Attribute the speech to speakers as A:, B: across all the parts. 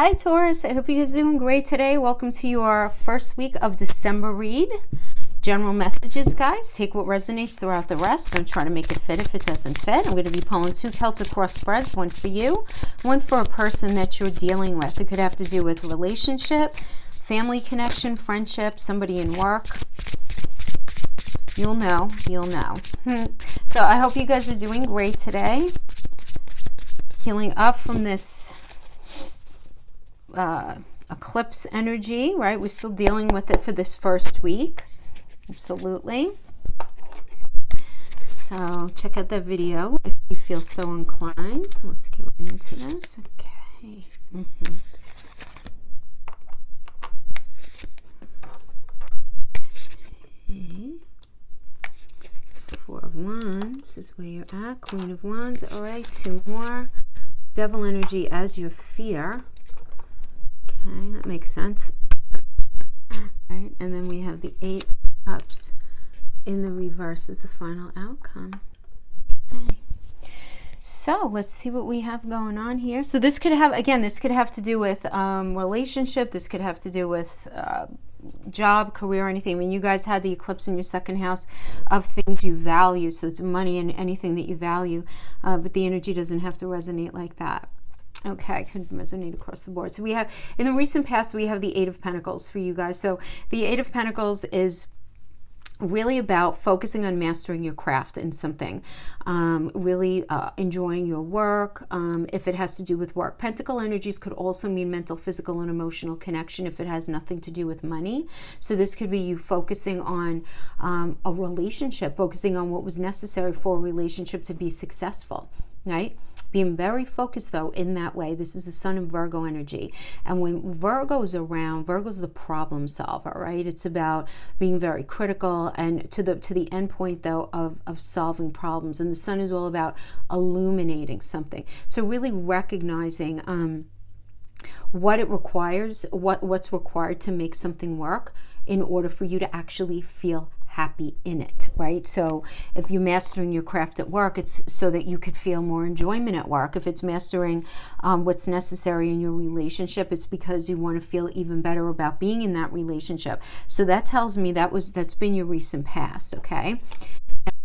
A: Hi Taurus, I hope you guys are doing great today. Welcome to your first week of December read. General messages, guys. Take what resonates throughout the rest. Don't try to make it fit if it doesn't fit. I'm going to be pulling 2 Celtic cross spreads, one for you, one for a person that you're dealing with. It could have to do with relationship, family connection, friendship, somebody in work. You'll know. So I hope you guys are doing great today. Healing up from this eclipse energy, right? We're still dealing with it for this first week. Absolutely. So check out that video if you feel so inclined. Let's get right into this. Okay. Okay. 4 of Wands is where you're at. Queen of Wands. All right, 2 more. Devil energy as your fear. Okay, that makes sense. Right, and then we have the 8 of Cups in the reverse as the final outcome. Okay. So let's see what we have going on here. So this could have, again, this could have to do with relationship. This could have to do with job, career, anything. I mean, you guys had the eclipse in your second house of things you value. So it's money and anything that you value. But the energy doesn't have to resonate like that. Okay, could resonate across the board. So we have, in the recent past, we have the 8 of Pentacles for you guys. So the 8 of Pentacles is really about focusing on mastering your craft in something, really enjoying your work, if it has to do with work. Pentacle energies could also mean mental, physical, and emotional connection if it has nothing to do with money. So this could be you focusing on a relationship, focusing on what was necessary for a relationship to be successful, right? Being very focused though in that way. This is the Sun and Virgo energy, and when Virgo is around, Virgo's the problem solver, right? It's about being very critical and to the end point though of solving problems, and the Sun is all about illuminating something. So really recognizing what it requires, what's required to make something work in order for you to actually feel happy in it, right? So if you're mastering your craft at work, it's so that you could feel more enjoyment at work. If it's mastering what's necessary in your relationship, it's because you want to feel even better about being in that relationship. So that tells me that's been your recent past, okay?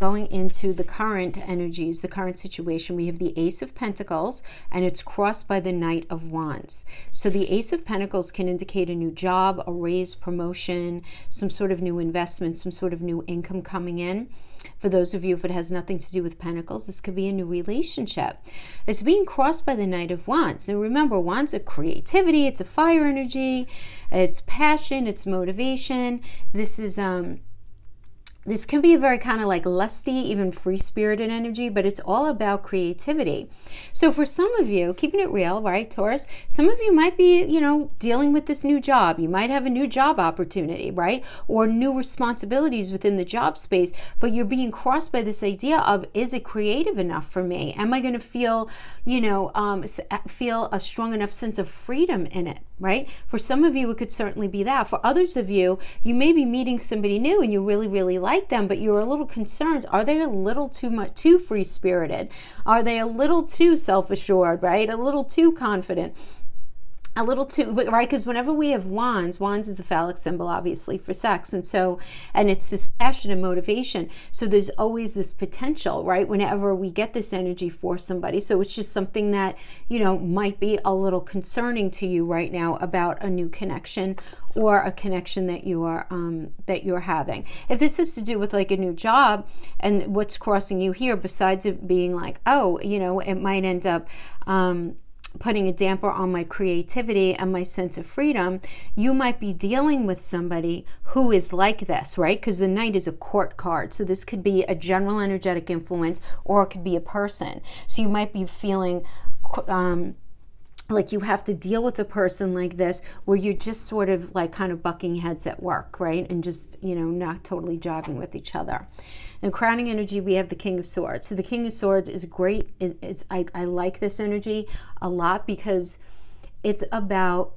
A: Going into the current energies, the current situation, we have the Ace of Pentacles, and it's crossed by the Knight of Wands. So the Ace of Pentacles can indicate a new job, a raise, promotion, some sort of new investment, some sort of new income coming in. For those of you, if it has nothing to do with Pentacles, this could be a new relationship. It's being crossed by the Knight of Wands. And remember, Wands are creativity, it's a fire energy, it's passion, it's motivation. This can be a very kind of like lusty, even free-spirited energy, but it's all about creativity. So for some of you, keeping it real, right, Taurus, some of you might be, dealing with this new job. You might have a new job opportunity, right? Or new responsibilities within the job space, but you're being crossed by this idea of, is it creative enough for me? Am I going to feel, feel a strong enough sense of freedom in it, right? For some of you, it could certainly be that. For others of you, you may be meeting somebody new and you really, really like them, but you're a little concerned. Are they a little too free-spirited? Are they a little too self-assured, right? A little too confident? A little too, right? Because whenever we have wands is the phallic symbol, obviously, for sex. And it's this passion and motivation. So there's always this potential, right? Whenever we get this energy for somebody. So it's just something that, might be a little concerning to you right now about a new connection or a connection that you're having. If this has to do with like a new job, and what's crossing you here, besides it being like, it might end up, putting a damper on my creativity and my sense of freedom, you might be dealing with somebody who is like this, right? Because the Knight is a court card. So this could be a general energetic influence, or it could be a person. So you might be feeling like you have to deal with a person like this, where you're just sort of like kind of bucking heads at work, right? And just, not totally jiving with each other. In crowning energy, we have the King of Swords. So the King of Swords is great. I like this energy a lot because it's about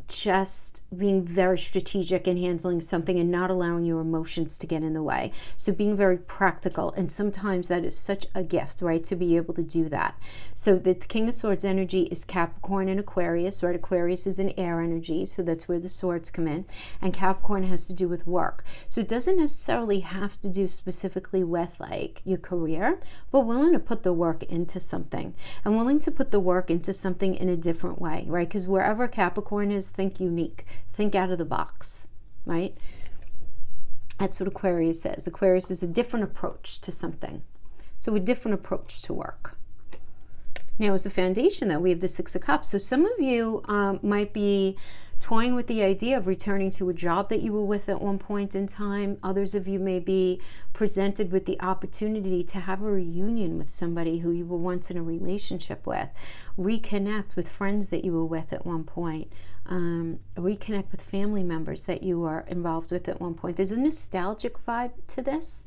A: just being very strategic in handling something and not allowing your emotions to get in the way. So being very practical, and sometimes that is such a gift, right, to be able to do that. So the King of Swords energy is Capricorn and Aquarius, right? Aquarius is an air energy, so that's where the swords come in, and Capricorn has to do with work. So it doesn't necessarily have to do specifically with like your career, but willing to put the work into something, and willing to put the work into something in a different way, right? Because wherever Capricorn is, think unique, think out of the box, right? That's what Aquarius is. Aquarius is a different approach to something. So a different approach to work. Now, as the foundation, though, we have the Six of Cups. So some of you might be toying with the idea of returning to a job that you were with at one point in time. Others of you may be presented with the opportunity to have a reunion with somebody who you were once in a relationship with, reconnect with friends that you were with at one point, reconnect with family members that you were involved with at one point. There's a nostalgic vibe to this.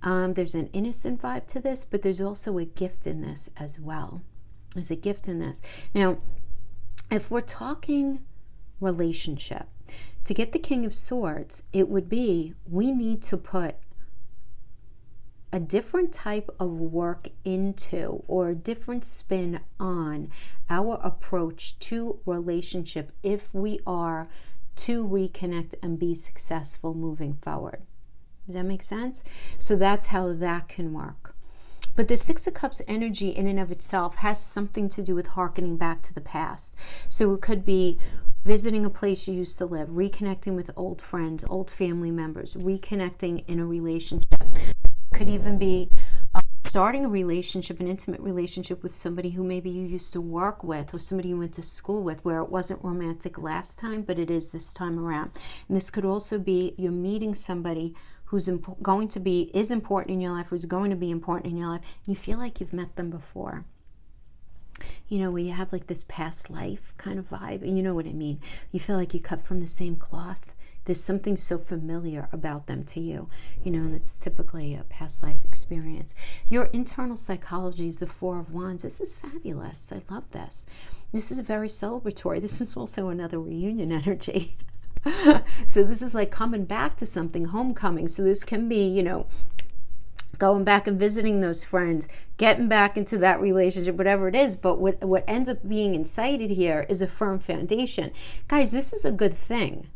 A: There's an innocent vibe to this, but there's also a gift in this as well. There's a gift in this. Now, if we're talking relationship, to get the King of Swords, it would be, we need to put a different type of work into, or a different spin on our approach to relationship if we are to reconnect and be successful moving forward. Does that make sense? So that's how that can work. But the Six of Cups energy in and of itself has something to do with hearkening back to the past. So it could be visiting a place you used to live, reconnecting with old friends, old family members, reconnecting in a relationship. It could even be starting a relationship, an intimate relationship with somebody who maybe you used to work with, or somebody you went to school with, where it wasn't romantic last time, but it is this time around. And this could also be you're meeting somebody who's important in your life, who's going to be important in your life. You feel like you've met them before. You know, where you have like this past life kind of vibe. And you know what I mean. You feel like you cut from the same cloth. There's something so familiar about them to you. You know, and it's typically a past life experience. Your internal psychology is the Four of Wands. This is fabulous. I love this. This is very celebratory. This is also another reunion energy. So this is like coming back to something, homecoming. So this can be, you know, going back and visiting those friends, getting back into that relationship, whatever it is. But what ends up being incited here is a firm foundation. Guys, this is a good thing.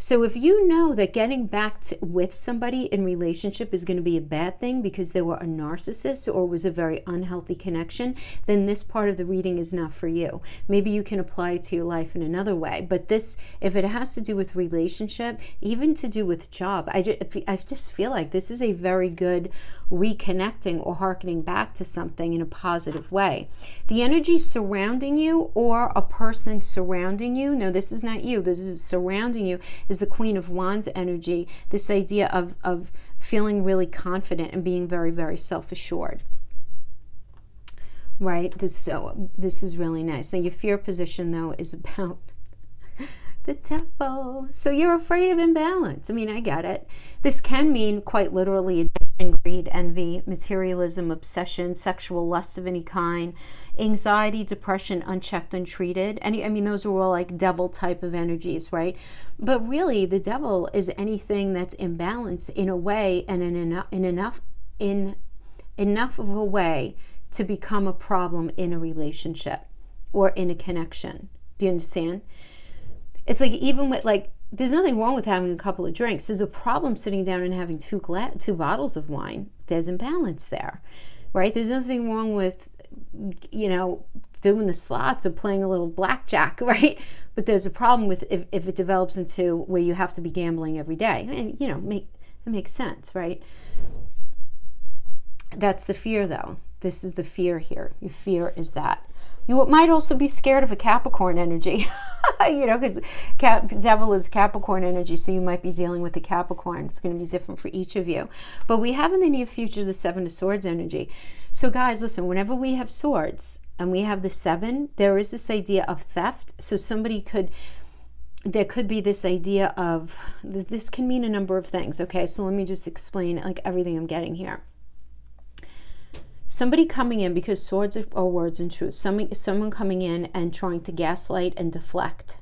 A: So if you know that getting back with somebody in relationship is going to be a bad thing because they were a narcissist or was a very unhealthy connection, then this part of the reading is not for you. Maybe you can apply it to your life in another way. But this, if it has to do with relationship, even to do with job, I just feel like this is a very good reconnecting or hearkening back to something in a positive way. The energy surrounding you, or a person surrounding you, no, this is not you, this is surrounding you, is the Queen of Wands energy, this idea of feeling really confident and being very, very self-assured. Right? This is really nice. Now your fear position, though, is about the Devil. So you're afraid of imbalance. I mean, I get it. This can mean quite literally addiction, greed, envy, materialism, obsession, sexual lust of any kind, anxiety, depression, unchecked, untreated. I mean, those are all like devil type of energies, right? But really, the devil is anything that's imbalanced in a way and in enough of a way to become a problem in a relationship or in a connection. Do you understand? It's like, even with, like, there's nothing wrong with having a couple of drinks. There's a problem sitting down and having two bottles of wine. There's imbalance there, right? There's nothing wrong with, you know, doing the slots or playing a little blackjack, right? But there's a problem with if it develops into where you have to be gambling every day. And, you know, it makes sense, right? That's the fear, though. This is the fear here. Your fear is that. You might also be scared of a Capricorn energy, you know, because Devil is Capricorn energy, so you might be dealing with a Capricorn. It's going to be different for each of you. But we have in the near future the Seven of Swords energy. So guys, listen, whenever we have swords and we have the seven, there is this idea of theft. So there could be this idea of, this can mean a number of things, okay? So let me just explain like everything I'm getting here. Somebody coming in, because swords are words and truth, someone coming in and trying to gaslight and deflect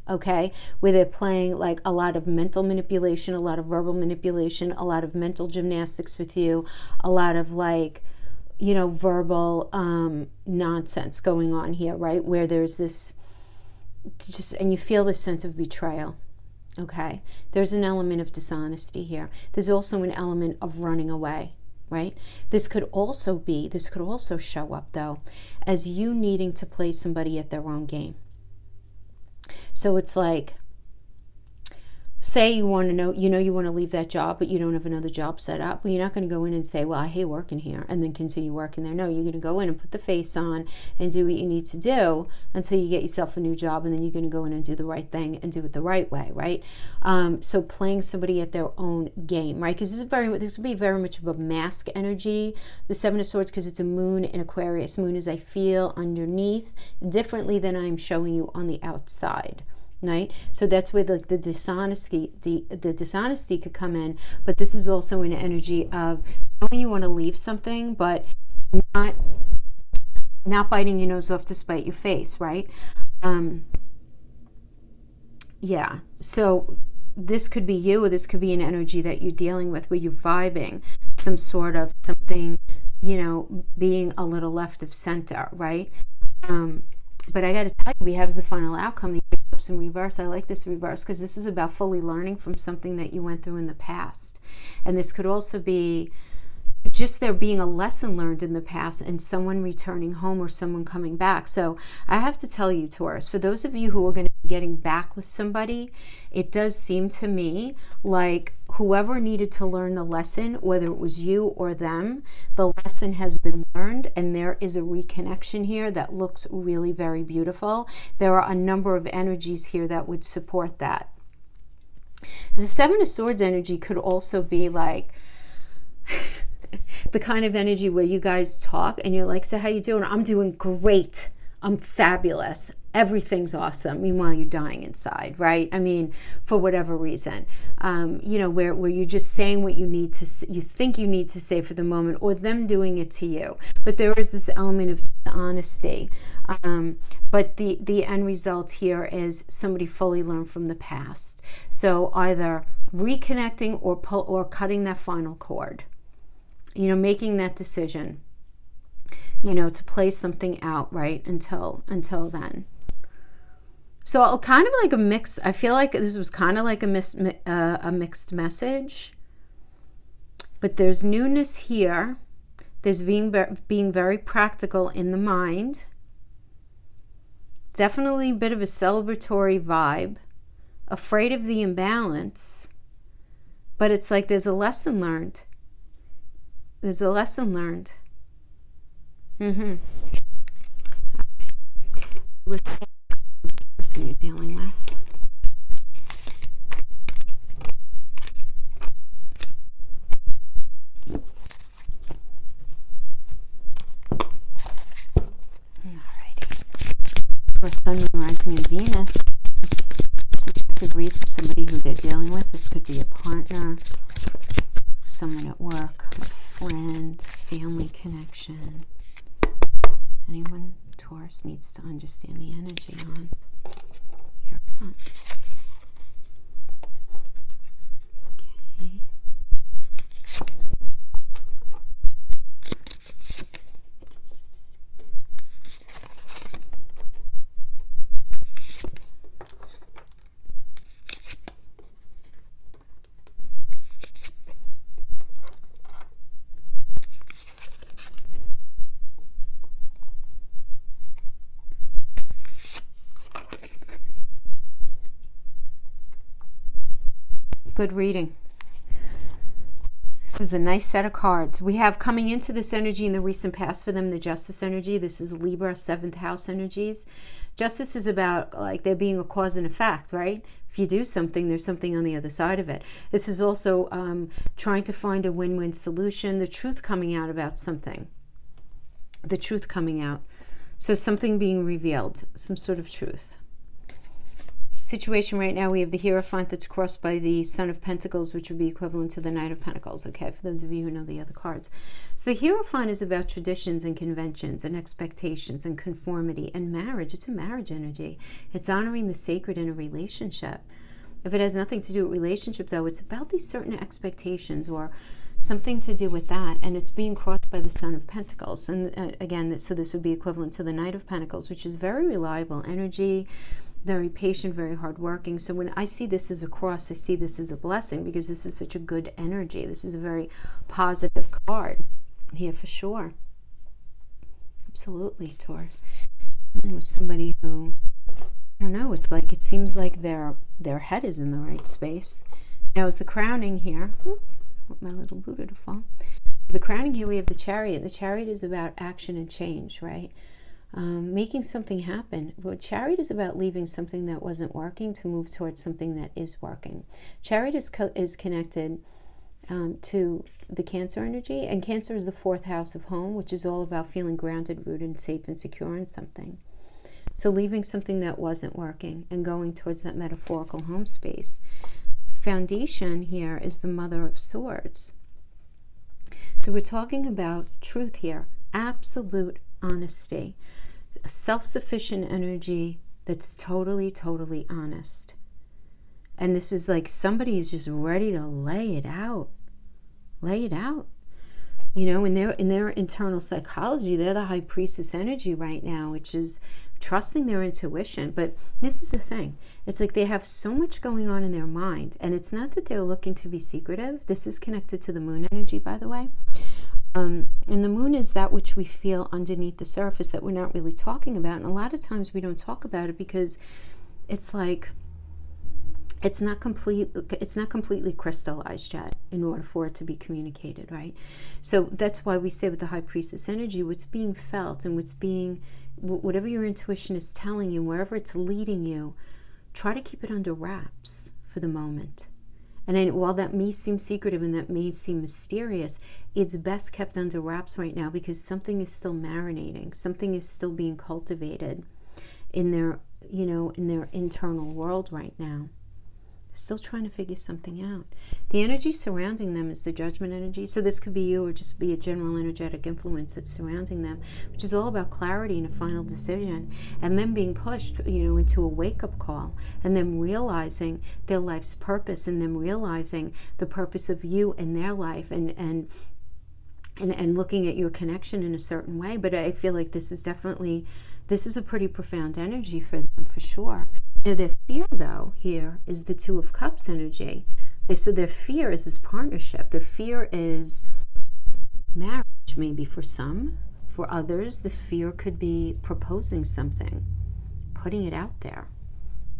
A: okay, where they're playing like a lot of mental manipulation, a lot of verbal manipulation, a lot of mental gymnastics with you, a lot of like, you know, verbal nonsense going on here, right? Where there's this just, and you feel this sense of betrayal, okay? There's an element of dishonesty here. There's also an element of running away, right? This could also show up though as you needing to play somebody at their own game. So it's like, say you want to know, you want to leave that job, but you don't have another job set up. Well, you're not going to go in and say, well, I hate working here, and then continue working there. No, you're going to go in and put the face on and do what you need to do until you get yourself a new job, and then you're going to go in and do the right thing and do it the right way, right? So playing somebody at their own game, right? Because this would be very much of a mask energy, the Seven of Swords, because it's a moon in Aquarius. Moon is I feel underneath differently than I'm showing you on the outside. Right? So that's where the dishonesty could come in, but this is also an energy of knowing you want to leave something, but not biting your nose off to spite your face, right? Yeah. So this could be you, or this could be an energy that you're dealing with where you're vibing some sort of something, being a little left of center, right? But I got to tell you, we have the final outcome, the Cups in reverse. I like this reverse because this is about fully learning from something that you went through in the past. And this could also be just there being a lesson learned in the past and someone returning home or someone coming back. So I have to tell you, Taurus, for those of you who are going to be getting back with somebody, it does seem to me like whoever needed to learn the lesson, whether it was you or them, the lesson has been learned, and there is a reconnection here that looks really very beautiful. There are a number of energies here that would support that. The Seven of Swords energy could also be like the kind of energy where you guys talk and you're like, so how you doing? I'm doing great. I'm fabulous. Everything's awesome. Meanwhile, you're dying inside, right? I mean, for whatever reason, where you're just saying what you need to, you think you need to say for the moment, or them doing it to you. But there is this element of honesty. But the end result here is somebody fully learned from the past. So either reconnecting or cutting that final cord. Making that decision, to play something out, right, until then. So kind of like a mix. I feel like this was kind of like a mixed message. But there's newness here. There's being very practical in the mind. Definitely a bit of a celebratory vibe. Afraid of the imbalance. But it's like there's a lesson learned. There's a lesson learned. Let's see the person you're dealing with. Alrighty. For Sun, Moon, Rising, and Venus, subjective read for somebody who they're dealing with. This could be a partner, someone at work, a friend, family connection. Anyone, Taurus, needs to understand the energy on your front. Okay. Good reading. This is a nice set of cards. We have coming into this energy in the recent past for them, the Justice energy. This is Libra, 7th house energies. Justice is about like there being a cause and effect, right? If you do something, there's something on the other side of it. This is also trying to find a win-win solution, the truth coming out about something. The truth coming out. So something being revealed, some sort of truth. situation right now, we have the Hierophant that's crossed by the Son of Pentacles, which would be equivalent to the Knight of Pentacles, okay, for those of you who know the other cards. So the Hierophant is about traditions and conventions and expectations and conformity and marriage. It's a marriage energy. It's honoring the sacred in a relationship. If it has nothing to do with relationship, though, it's about these certain expectations or something to do with that, and it's being crossed by the Son of Pentacles. And again, so this would be equivalent to the Knight of Pentacles, which is very reliable energy, very patient, very hardworking. So when I see this as a cross, I see this as a blessing because this is such a good energy. This is a very positive card here for sure. Absolutely, Taurus. With somebody who, I don't know, it's like, it seems like their head is in the right space. Now is the crowning here. Ooh, I want my little Buddha to fall. As the crowning here, we have the Chariot. The Chariot is about action and change, right? Making something happen. Well, Chariot is about leaving something that wasn't working to move towards something that is working. Chariot is connected to the Cancer energy, and Cancer is the 4th house of home, which is all about feeling grounded, rooted, safe, and secure in something. So leaving something that wasn't working and going towards that metaphorical home space. The foundation here is the Mother of Swords. So we're talking about truth here, absolute honesty, a self-sufficient energy that's totally, totally honest. And this is like somebody is just ready to lay it out. Lay it out. You know, in their internal psychology, they're the High Priestess energy right now, which is trusting their intuition. But this is the thing. It's like they have so much going on in their mind. And it's not that they're looking to be secretive. This is connected to the Moon energy, by the way. And the Moon is that which we feel underneath the surface that we're not really talking about. And a lot of times we don't talk about it because it's like, it's not completely crystallized yet in order for it to be communicated, right? So that's why we say with the High Priestess energy, what's being felt and whatever your intuition is telling you, wherever it's leading you, try to keep it under wraps for the moment. And then, while that may seem secretive and that may seem mysterious, it's best kept under wraps right now because something is still marinating. Something is still being cultivated in their, in their internal world right now. Still trying to figure something out. The energy surrounding them is the Judgment energy. So this could be you or just be a general energetic influence that's surrounding them, which is all about clarity and a final decision, and then being pushed, into a wake-up call, and them realizing their life's purpose, and them realizing the purpose of you in their life, and looking at your connection in a certain way. But I feel like this is a pretty profound energy for them, for sure. Now, their fear, though, here is the Two of Cups energy. So their fear is this partnership. Their fear is marriage, maybe for some. For others, the fear could be proposing something, putting it out there,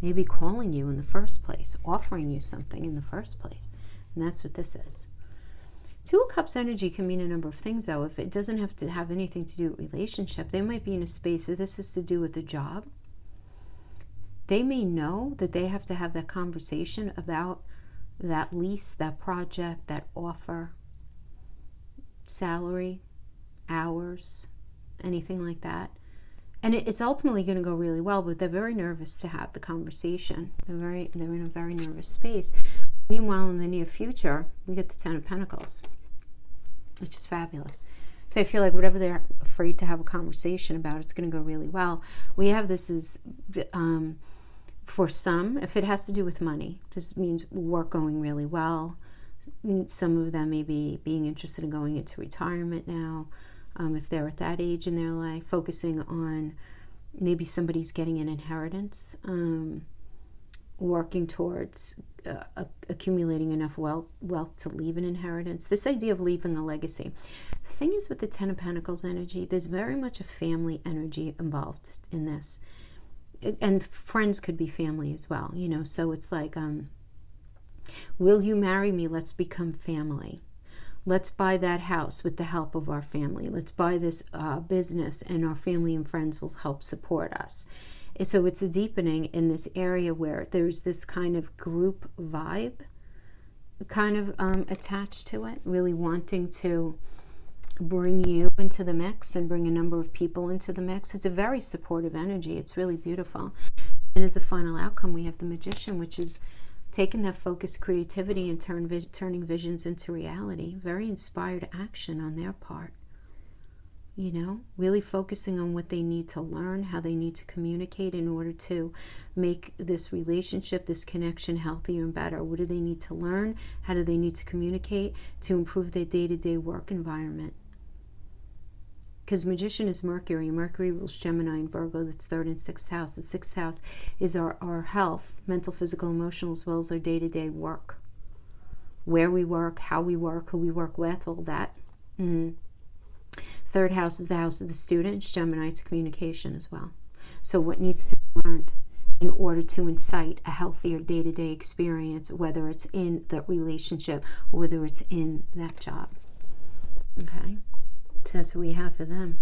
A: maybe calling you in the first place, offering you something in the first place. And that's what this is. Two of Cups energy can mean a number of things, though. If it doesn't have to have anything to do with relationship, they might be in a space where this is to do with a job. They may know that they have to have that conversation about that lease, that project, that offer, salary, hours, anything like that. And it's ultimately going to go really well, but they're very nervous to have the conversation. They're in a very nervous space. Meanwhile, in the near future, we get the Ten of Pentacles, which is fabulous. So I feel like whatever they're afraid to have a conversation about, it's going to go really well. We have this as, for some, if it has to do with money, this means work going really well. Some of them may be being interested in going into retirement now, if they're at that age in their life, focusing on maybe somebody's getting an inheritance, working towards accumulating enough wealth to leave an inheritance. This idea of leaving a legacy. The thing is with the Ten of Pentacles energy, there's very much a family energy involved in this. And friends could be family as well, so it's like, will you marry me? Let's become family. Let's buy that house with the help of our family. Let's buy this business, and our family and friends will help support us. So it's a deepening in this area where there's this kind of group vibe kind of attached to it, really wanting to bring you into the mix and bring a number of people into the mix. It's a very supportive energy. It's really beautiful. And as the final outcome, we have the Magician, which is taking that focused creativity and turning visions into reality. Very inspired action on their part. You know, really focusing on what they need to learn, how they need to communicate in order to make this relationship, this connection healthier and better. What do they need to learn? How do they need to communicate to improve their day-to-day work environment? Because Magician is Mercury. Mercury rules Gemini and Virgo. That's 3rd and 6th house. The 6th house is our health, mental, physical, emotional, as well as our day-to-day work. Where we work, how we work, who we work with, all that. 3rd house is the house of the student. Gemini, it's communication as well. So what needs to be learned in order to incite a healthier day-to-day experience, whether it's in the relationship or whether it's in that job. Okay? So that's what we have for them.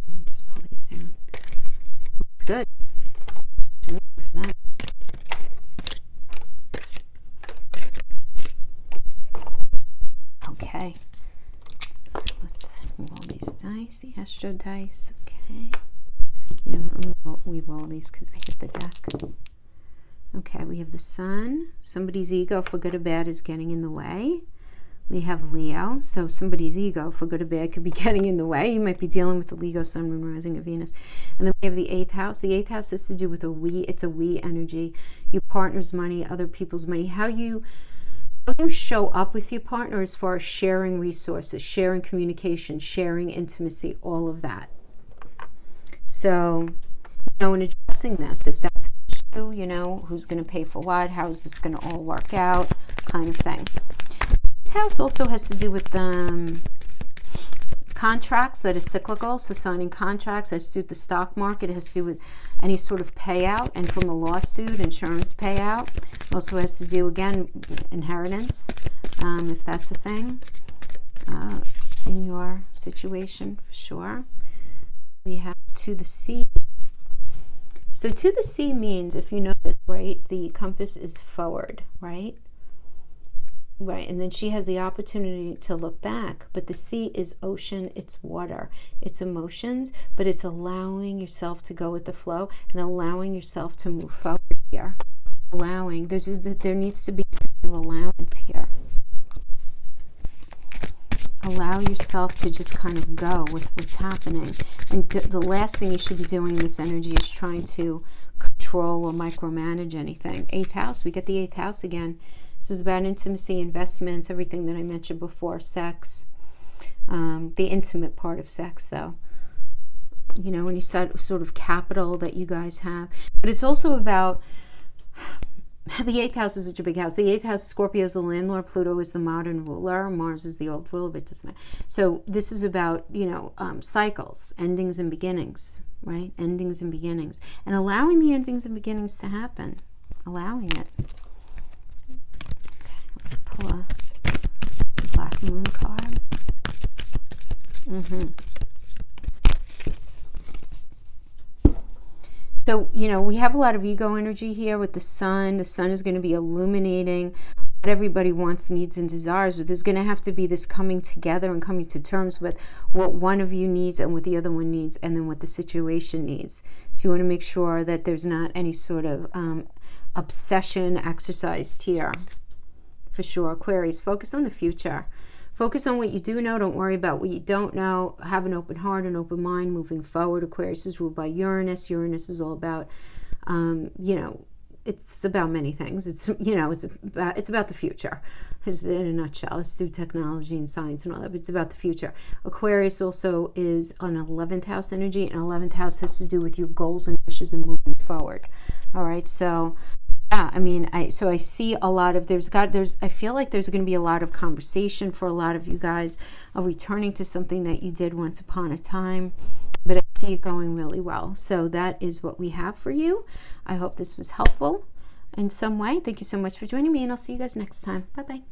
A: Let me just pull these down. It's good. For that. Okay. So let's roll these dice, the Astro dice. Okay. You know what? We roll these because they hit the deck. Okay, we have the Sun. Somebody's ego, for good or bad, is getting in the way. We have Leo, so somebody's ego, for good or bad, could be getting in the way. You might be dealing with the Leo, Sun, Moon, rising of Venus. And then we have the 8th house. The 8th house has to do with it's a we energy. Your partner's money, other people's money. How you show up with your partner as far as sharing resources, sharing communication, sharing intimacy, all of that. So, in addressing this, if that's an issue, who's going to pay for what, how is this going to all work out, kind of thing. House also has to do with contracts that are cyclical, so signing contracts has to do with the stock market. It has to do with any sort of payout, and from a lawsuit, insurance payout. Also has to do, again, inheritance, if that's a thing in your situation, for sure. We have to the sea. So to the sea means, if you notice, right, the compass is forward, right? Right, and then she has the opportunity to look back, but the sea is ocean, it's water, it's emotions, but it's allowing yourself to go with the flow and allowing yourself to move forward here. There needs to be some allowance here. Allow yourself to just kind of go with what's happening. And the last thing you should be doing in this energy is trying to control or micromanage anything. 8th house, we get the 8th house again. This is about intimacy, investments, everything that I mentioned before, sex, the intimate part of sex, though. Any sort of capital that you guys have. But it's also about, the 8th house is such a big house. The 8th house, Scorpio is the landlord, Pluto is the modern ruler, Mars is the old ruler, but it doesn't matter. So this is about, cycles, endings and beginnings, right? Endings and beginnings. And allowing the endings and beginnings to happen. Allowing it. Let's pull a Black Moon card. So, we have a lot of ego energy here with the Sun. The Sun is going to be illuminating what everybody wants, needs, and desires, but there's going to have to be this coming together and coming to terms with what one of you needs and what the other one needs, and then what the situation needs. So you want to make sure that there's not any sort of obsession exercised here. For sure. Aquarius, focus on the future. Focus on what you do know. Don't worry about what you don't know. Have an open heart, an open mind moving forward. Aquarius is ruled by Uranus. Uranus is all about, it's about many things. It's about the future. It's in a nutshell. It's through technology and science and all that, but it's about the future. Aquarius also is an 11th house energy, and 11th house has to do with your goals and wishes and moving forward. All right, so yeah, I see a lot of, I feel like there's going to be a lot of conversation for a lot of you guys of returning to something that you did once upon a time, but I see it going really well. So that is what we have for you. I hope this was helpful in some way. Thank you so much for joining me, and I'll see you guys next time. Bye-bye.